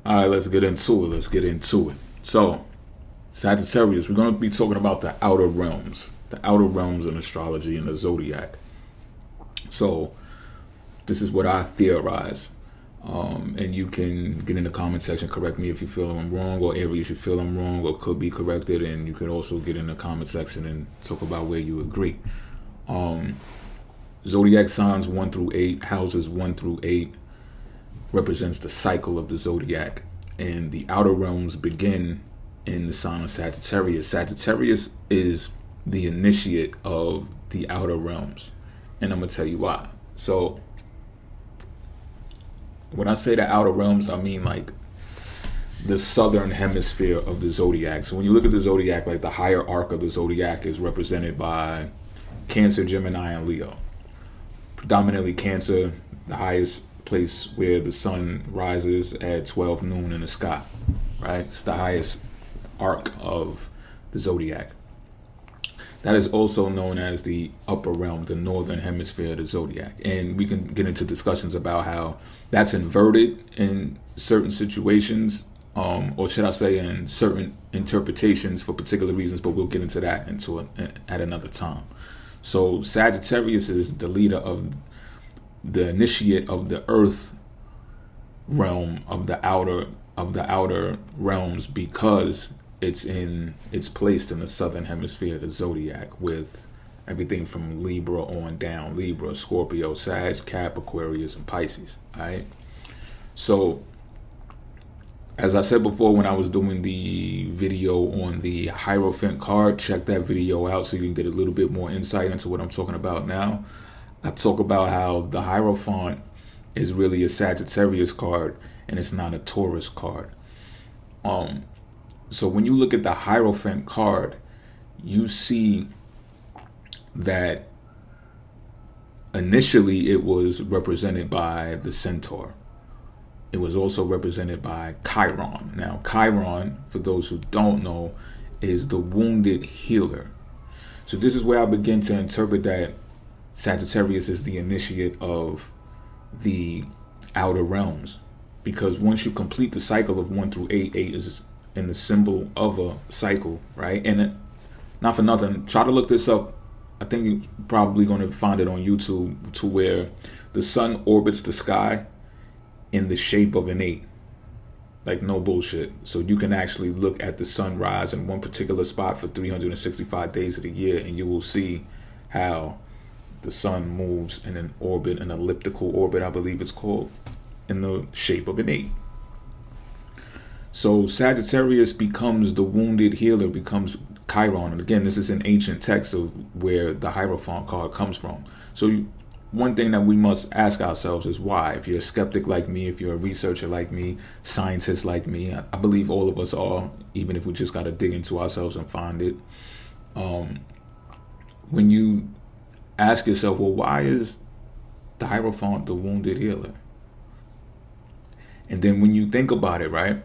All right, let's get into it. So, Sagittarius, we're going to be talking about the outer realms, in astrology and the zodiac. So, this is what I theorize. And you can get in the comment section, correct me if you feel I'm wrong, or areas you feel I'm wrong, or could be corrected. And you could also get in the comment section and talk about where you agree. Zodiac signs 1 through 8, houses 1 through 8, represents the cycle of the zodiac. And the outer realms begin in the sign of Sagittarius. Sagittarius is the initiate of the outer realms. And I'm going to tell you why. So, when I say the outer realms, I mean like the southern hemisphere of the zodiac. So when you look at the zodiac, like the higher arc of the zodiac is represented by Cancer, Gemini, and Leo. Predominantly Cancer, the highest place where the sun rises at 12 noon in the sky, right? It's the highest arc of the zodiac. That is also known as the upper realm, the northern hemisphere of the zodiac. And we can get into discussions about how that's inverted in certain situations, or should I say in certain interpretations for particular reasons, but we'll get into that at another time. So Sagittarius is the leader of the initiate of the earth realm of the outer realms, because it's placed in the southern hemisphere of the zodiac, with everything from Libra on down. Libra, Scorpio, Sag, Cap, Aquarius, and Pisces. Alright. So as I said before, when I was doing the video on the Hierophant card, check that video out so you can get a little bit more insight into what I'm talking about now. I talk about how the Hierophant is really a Sagittarius card and it's not a Taurus card. So when you look at the Hierophant card, you see that initially it was represented by the Centaur. It was also represented by Chiron. Now, Chiron, for those who don't know, is the wounded healer. So this is where I begin to interpret that Sagittarius is the initiate of the outer realms. Because once you complete the cycle of 1 through 8, 8 is in the symbol of a cycle, right? And not for nothing, try to look this up. I think you're probably going to find it on YouTube, to where the sun orbits the sky in the shape of an 8. Like, no bullshit. So you can actually look at the sun rise in one particular spot for 365 days of the year, and you will see how the sun moves in an orbit, an elliptical orbit, I believe it's called, in the shape of an 8. So Sagittarius becomes the wounded healer, becomes Chiron. And again, this is an ancient text of where the Hierophant card comes from. So one thing that we must ask ourselves is why. If you're a skeptic like me, if you're a researcher like me, scientist like me, I believe all of us are, even if we just got to dig into ourselves and find it. When you ask yourself, well, why is the Hierophant the wounded healer? And then when you think about it, right,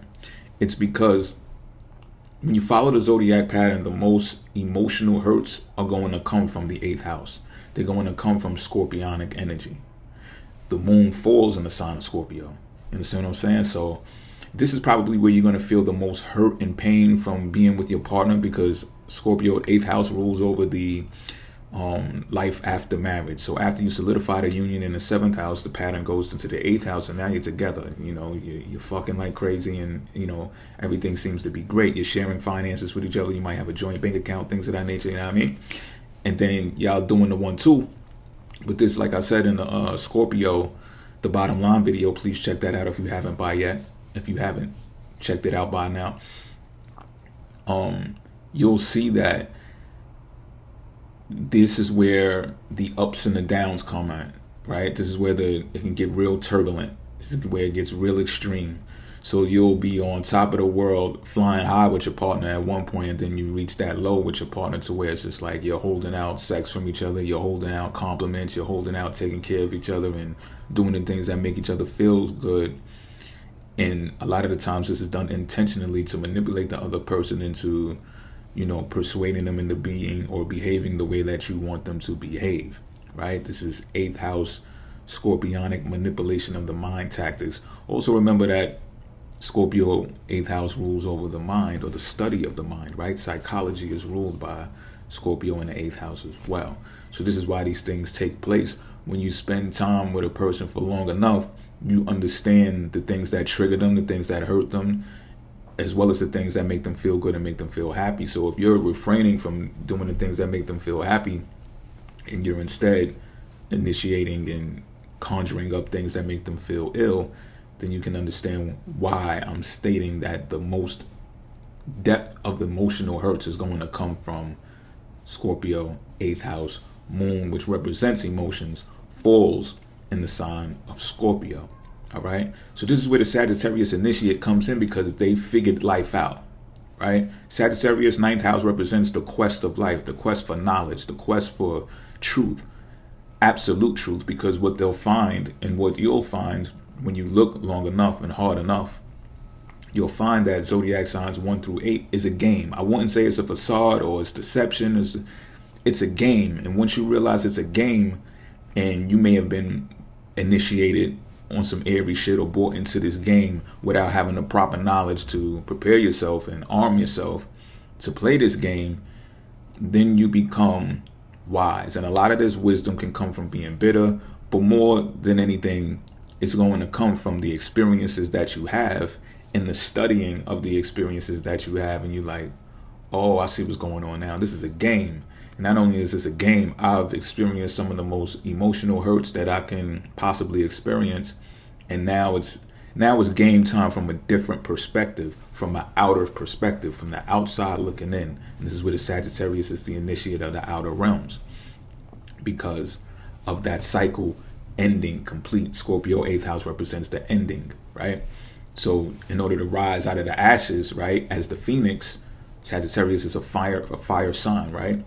it's because when you follow the zodiac pattern, the most emotional hurts are going to come from the 8th house. They're going to come from scorpionic energy. The moon falls in the sign of Scorpio. You understand what I'm saying? So this is probably where you're going to feel the most hurt and pain from being with your partner, because Scorpio 8th house rules over the life after marriage. So after you solidify the union in the 7th house, the pattern goes into the 8th house, and now you're together. You know, you're fucking like crazy, and you know, everything seems to be great. You're sharing finances with each other. You might have a joint bank account, things of that nature. You know what I mean? And then y'all doing the 1-2. But this, like I said in the Scorpio, the bottom line video, please check that out if you haven't by yet. If you haven't checked it out by now, you'll see that this is where the ups and the downs come at, right? This is where it can get real turbulent. This is where it gets real extreme. So you'll be on top of the world, flying high with your partner at one point, and then you reach that low with your partner, to where it's just like you're holding out sex from each other, you're holding out compliments, you're holding out taking care of each other and doing the things that make each other feel good. And a lot of the times this is done intentionally to manipulate the other person into, you know, persuading them into being or behaving the way that you want them to behave, right? This is 8th house scorpionic manipulation of the mind tactics. Also remember that Scorpio 8th house rules over the mind, or the study of the mind, right? Psychology is ruled by Scorpio in the 8th house as well. So this is why these things take place. When you spend time with a person for long enough, you understand the things that trigger them, the things that hurt them, as well as the things that make them feel good and make them feel happy. So if you're refraining from doing the things that make them feel happy, and you're instead initiating and conjuring up things that make them feel ill, then you can understand why I'm stating that the most depth of emotional hurts is going to come from Scorpio 8th house. Moon, which represents emotions, falls in the sign of Scorpio. All right. So this is where the Sagittarius initiate comes in, because they figured life out. Right. Sagittarius 9th house represents the quest of life, the quest for knowledge, the quest for truth, absolute truth, because what they'll find and what you'll find when you look long enough and hard enough, you'll find that zodiac signs 1 through 8 is a game. I wouldn't say it's a facade or it's deception. It's a game. And once you realize it's a game, and you may have been initiated on some airy shit or brought into this game without having the proper knowledge to prepare yourself and arm yourself to play this game, then you become wise. And a lot of this wisdom can come from being bitter, but more than anything, it's going to come from the experiences that you have and the studying of the experiences that you have. And you're like, oh, I see what's going on now. This is a game. And not only is this a game, I've experienced some of the most emotional hurts that I can possibly experience. And now it's game time from a different perspective, from an outer perspective, from the outside looking in. And this is where the Sagittarius is the initiate of the outer realms, because of that cycle ending complete. Scorpio 8th house represents the ending, right? So in order to rise out of the ashes, right, as the phoenix, Sagittarius is a fire sign, right?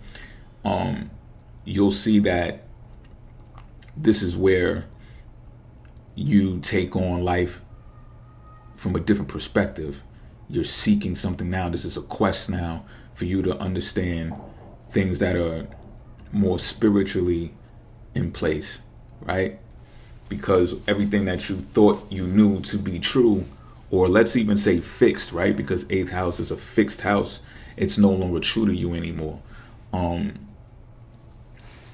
You'll see that this is where you take on life from a different perspective. You're seeking something now. This is a quest now for you to understand things that are more spiritually in place, right? Because everything that you thought you knew to be true, or let's even say fixed, right? Because 8th house is a fixed house. It's no longer true to you anymore.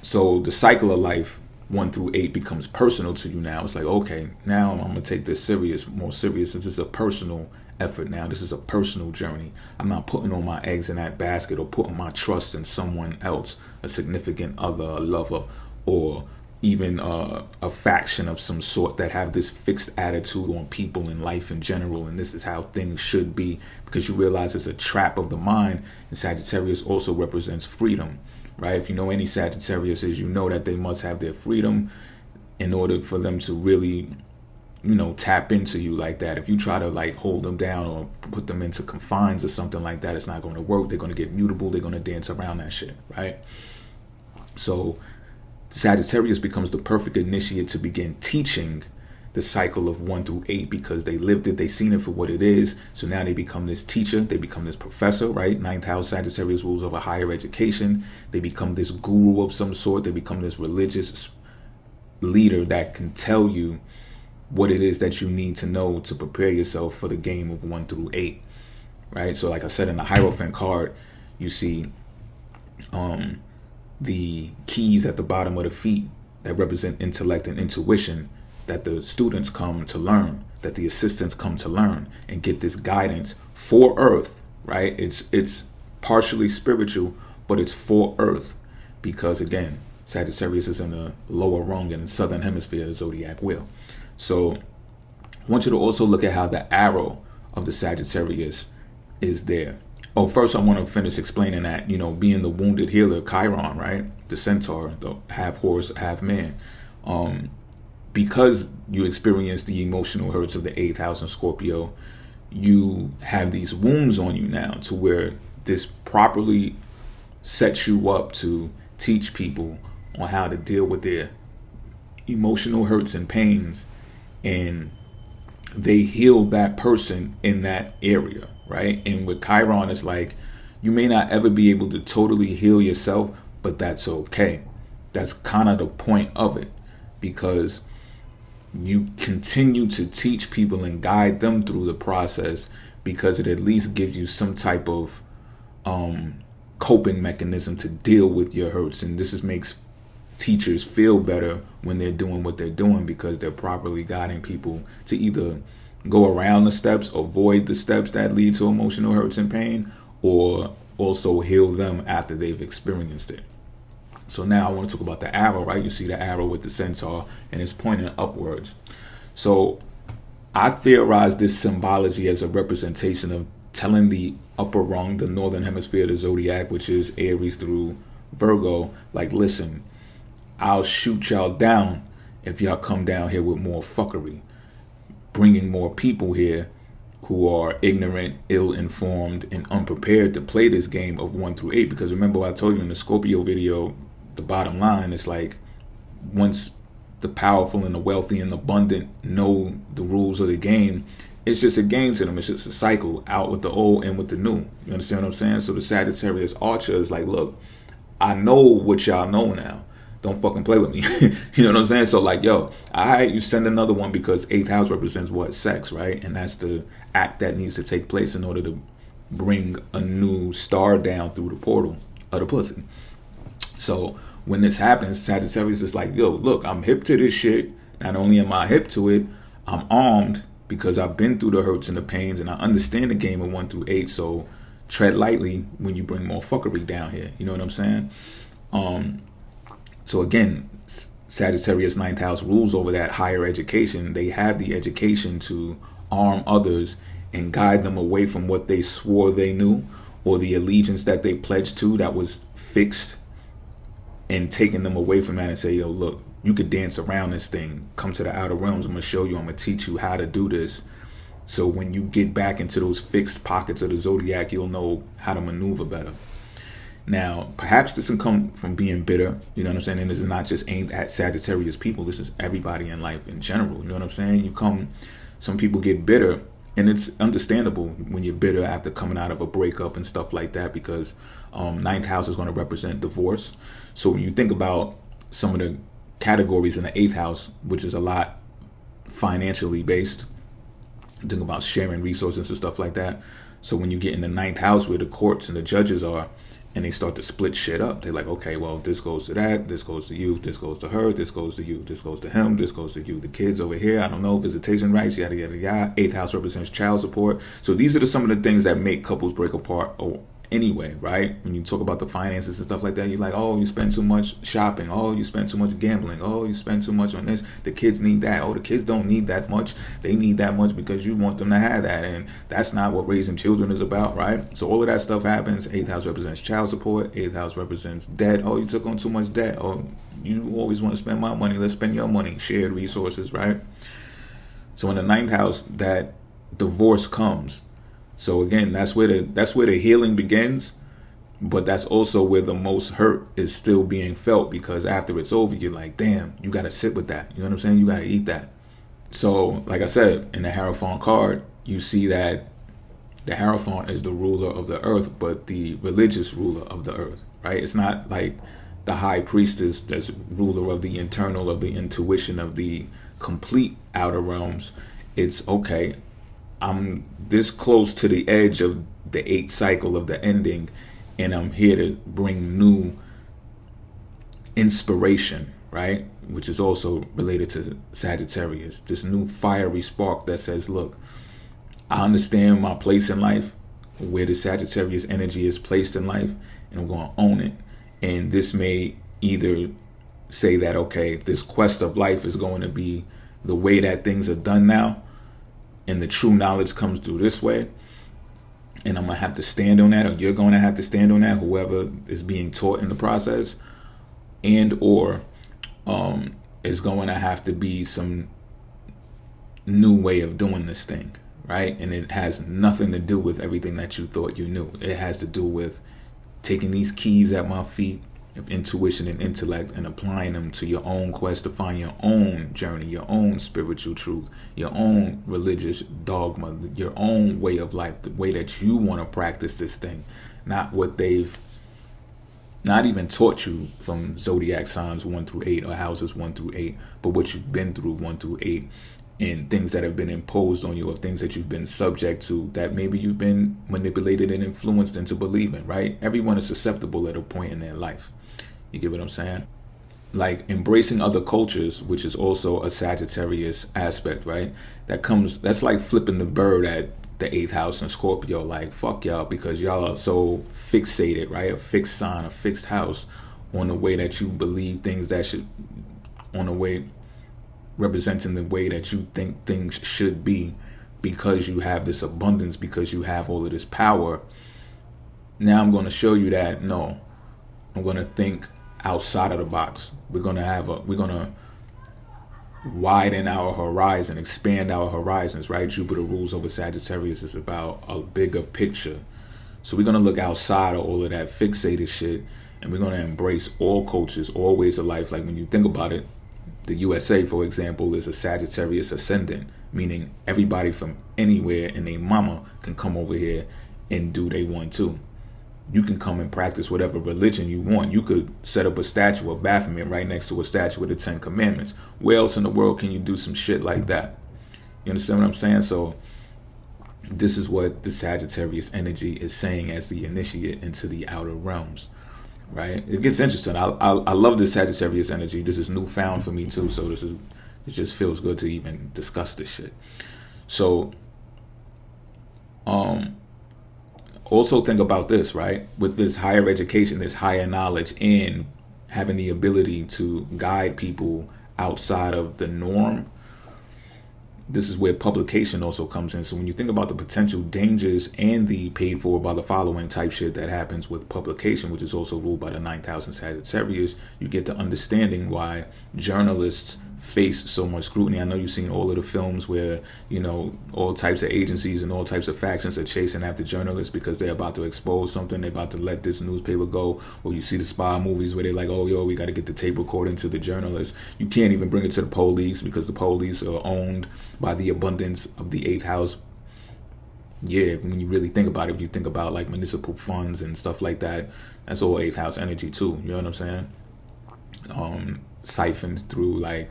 So the cycle of life 1 through 8 becomes personal to you now. It's like, okay, now I'm gonna take this more serious. This is a personal effort now. This is a personal journey. I'm not putting all my eggs in that basket or putting my trust in someone else, a significant other, a lover, or even a faction of some sort that have this fixed attitude on people and life in general. And this is how things should be, because you realize it's a trap of the mind. And Sagittarius also represents freedom, right? If you know any Sagittarius is, you know that they must have their freedom in order for them to really, tap into you like that. If you try to like hold them down or put them into confines or something like that, it's not going to work. They're going to get mutable. They're going to dance around that shit, right? So Sagittarius becomes the perfect initiate to begin teaching the cycle of 1 through 8, because they lived it, they seen it for what it is. So now they become this teacher, they become this professor, right? 9th house Sagittarius rules over higher education. They become this guru of some sort. They become this religious leader that can tell you what it is that you need to know to prepare yourself for the game of 1 through 8, right? So like I said, in the Hierophant card, you see the keys at the bottom of the feet that represent intellect and intuition, that the students come to learn, that the assistants come to learn and get this guidance for Earth, right? It's partially spiritual, but it's for Earth, because again, Sagittarius is in the lower rung in the southern hemisphere of the zodiac wheel. So I want you to also look at how the arrow of the Sagittarius is there. Oh, first I want to finish explaining that, being the wounded healer, Chiron, right? The centaur, the half horse, half man. Because you experience the emotional hurts of the 8th house in Scorpio, you have these wounds on you now, to where this properly sets you up to teach people on how to deal with their emotional hurts and pains, and they heal that person in that area, right? And with Chiron, it's like you may not ever be able to totally heal yourself, but that's okay. That's kind of the point of it, because you continue to teach people and guide them through the process, because it at least gives you some type of coping mechanism to deal with your hurts. And makes teachers feel better when they're doing what they're doing, because they're properly guiding people to either go around the steps, avoid the steps that lead to emotional hurts and pain, or also heal them after they've experienced it. So now I want to talk about the arrow, right? You see the arrow with the centaur, and it's pointing upwards. So I theorize this symbology as a representation of telling the upper rung, the northern hemisphere of the zodiac, which is Aries through Virgo, like, listen, I'll shoot y'all down if y'all come down here with more fuckery, bringing more people here who are ignorant, ill-informed, and unprepared to play this game of 1 through 8. Because remember what I told you in the Scorpio video, the bottom line is like, once the powerful and the wealthy and abundant know the rules of the game, it's just a game to them. It's just a cycle, out with the old, in with the new. You understand what I'm saying? So the Sagittarius Archer is like, look, I know what y'all know now. Don't fucking play with me. You know what I'm saying? So like, yo, alright, you send another one, because 8th house represents what? Sex, right? And that's the act that needs to take place in order to bring a new star down through the portal of the pussy. So when this happens, Sagittarius is like, yo, look, I'm hip to this shit. Not only am I hip to it, I'm armed, because I've been through the hurts and the pains, and I understand the game of 1 through 8. So tread lightly when you bring more fuckery down here. You know what I'm saying? So again, Sagittarius 9th house rules over that higher education. They have the education to arm others and guide them away from what they swore they knew, or the allegiance that they pledged to that was fixed, and taking them away from that and say, yo, look, you could dance around this thing. Come to the outer realms. I'm going to show you. I'm going to teach you how to do this. So when you get back into those fixed pockets of the zodiac, you'll know how to maneuver better. Now, perhaps this can come from being bitter, you know what I'm saying? And this is not just aimed at Sagittarius people. This is everybody in life in general, you know what I'm saying? Some people get bitter, and it's understandable when you're bitter after coming out of a breakup and stuff like that, because 9th house is going to represent divorce. So when you think about some of the categories in the 8th house, which is a lot financially based, think about sharing resources and stuff like that. So when you get in the 9th house where the courts and the judges are, and they start to split shit up. They're like, okay, well, this goes to that, this goes to you, this goes to her, this goes to you, this goes to him, this goes to you. The kids over here, I don't know, visitation rights, yada, yada, yada. 8th house represents child support. So these are some of the things that make couples break apart anyway, right? When you talk about the finances and stuff like that, you're like, oh, you spend too much shopping. Oh, you spend too much gambling. Oh, you spend too much on this. The kids need that. Oh, the kids don't need that much. They need that much because you want them to have that. And that's not what raising children is about, right? So all of that stuff happens. 8th house represents child support. 8th house represents debt. Oh, you took on too much debt. Oh, you always want to spend my money. Let's spend your money. Shared resources, right? So in the 9th house, that divorce comes. So again, that's where the healing begins, but that's also where the most hurt is still being felt, because after it's over, you're like, damn, you got to sit with that. You know what I'm saying? You got to eat that. So like I said, in the Hierophant card, you see that the Hierophant is the ruler of the earth, but the religious ruler of the earth, right? It's not like the high priestess that's ruler of the internal, of the intuition, of the complete outer realms. It's okay, I'm this close to the edge of the 8th cycle of the ending, and I'm here to bring new inspiration, right? Which is also related to Sagittarius. This new fiery spark that says, look, I understand my place in life, where the Sagittarius energy is placed in life, and I'm going to own it. And this may either say that, okay, this quest of life is going to be the way that things are done now, and the true knowledge comes through this way, and I'm going to have to stand on that, or you're going to have to stand on that, whoever is being taught in the process, and or is going to have to be some new way of doing this thing, right? And it has nothing to do with everything that you thought you knew. It has to do with taking these keys at my feet of intuition and intellect and applying them to your own quest to find your own journey, your own spiritual truth, your own religious dogma, your own way of life, the way that you want to practice this thing, not what they've not even taught you from zodiac signs 1 through 8 or houses 1 through 8, but what you've been through 1 through 8, and things that have been imposed on you, or things that you've been subject to that maybe you've been manipulated and influenced into believing, right? Everyone is susceptible at a point in their life. You get what I'm saying? Like embracing other cultures, which is also a Sagittarius aspect, right? That's like flipping the bird at the 8th house in Scorpio. Like, fuck y'all, because y'all are so fixated, right? A fixed sign, a fixed house on the way that you believe things that should, on the way, representing the way that you think things should be, because you have this abundance, because you have all of this power. Now I'm going to show you that, no, I'm going to think outside of the box. We're going to widen our horizon, expand our horizons, right? Jupiter rules over Sagittarius. Is about a bigger picture. So we're going to look outside of all of that fixated shit, and we're going to embrace all cultures, all ways of life. Like when you think about it, the USA, for example, is a Sagittarius ascendant, meaning everybody from anywhere and their mama can come over here and do they want to. You can come and practice whatever religion you want. You could set up a statue of Baphomet right next to a statue of the 10 Commandments. Where else in the world can you do some shit like that? You understand what I'm saying? So this is what the Sagittarius energy is saying as the initiate into the outer realms, right? It gets interesting. I love this Sagittarius energy. This is newfound for me too. So it just feels good to even discuss this shit. So, also think about this, right? With this higher education, this higher knowledge, and having the ability to guide people outside of the norm, this is where publication also comes in. So when you think about the potential dangers and the paid for by the following type shit that happens with publication, which is also ruled by the 9th house in Sagittarius, you get to understanding why journalists face so much scrutiny. I know you've seen all of the films where, you know, all types of agencies and all types of factions are chasing after journalists because they're about to expose something, they're about to let this newspaper go. Or you see the spy movies where they're like, oh, yo, we got to get the tape recording to the journalists. You can't even bring it to the police because the police are owned by the abundance of the 8th house. Yeah, when you really think about it, if you think about like municipal funds and stuff like that, that's all 8th house energy too. You know what I'm saying? Siphoned through like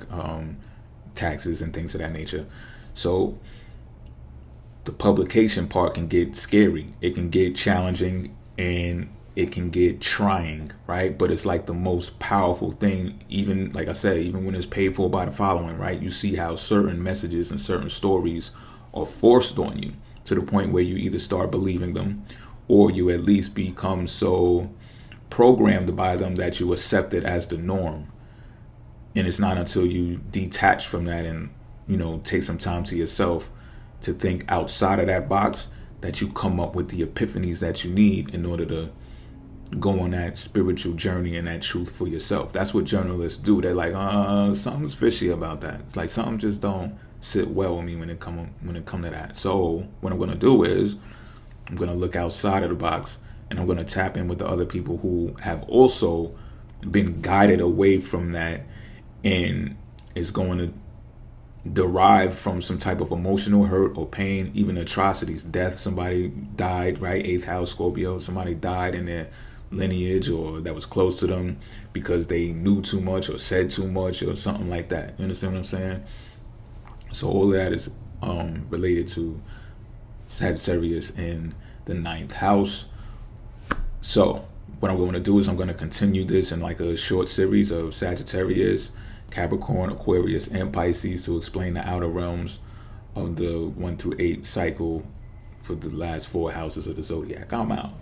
taxes and things of that nature. So the publication part can get scary, it can get challenging, and it can get trying, right? But it's like the most powerful thing. Even like I said, even when it's paid for by the following, right? You see how certain messages and certain stories are forced on you to the point where you either start believing them, or you at least become so programmed by them that you accept it as the norm. And it's not until you detach from that and, you know, take some time to yourself to think outside of that box that you come up with the epiphanies that you need in order to go on that spiritual journey and that truth for yourself. That's what journalists do. They're like, something's fishy about that. It's like something just don't sit well with me when it come to that. So what I'm going to do is I'm going to look outside of the box, and I'm going to tap in with the other people who have also been guided away from that and is going to derive from some type of emotional hurt or pain, even atrocities, death. Somebody died, right? 8th house Scorpio. Somebody died in their lineage or that was close to them because they knew too much or said too much or something like that. You understand what I'm saying? So all of that is related to Sagittarius in the 9th house. So what I'm going to do is I'm going to continue this in like a short series of Sagittarius, Capricorn, Aquarius, and Pisces to explain the outer realms of the 1 through 8 cycle for the last 4 houses of the zodiac. I'm out.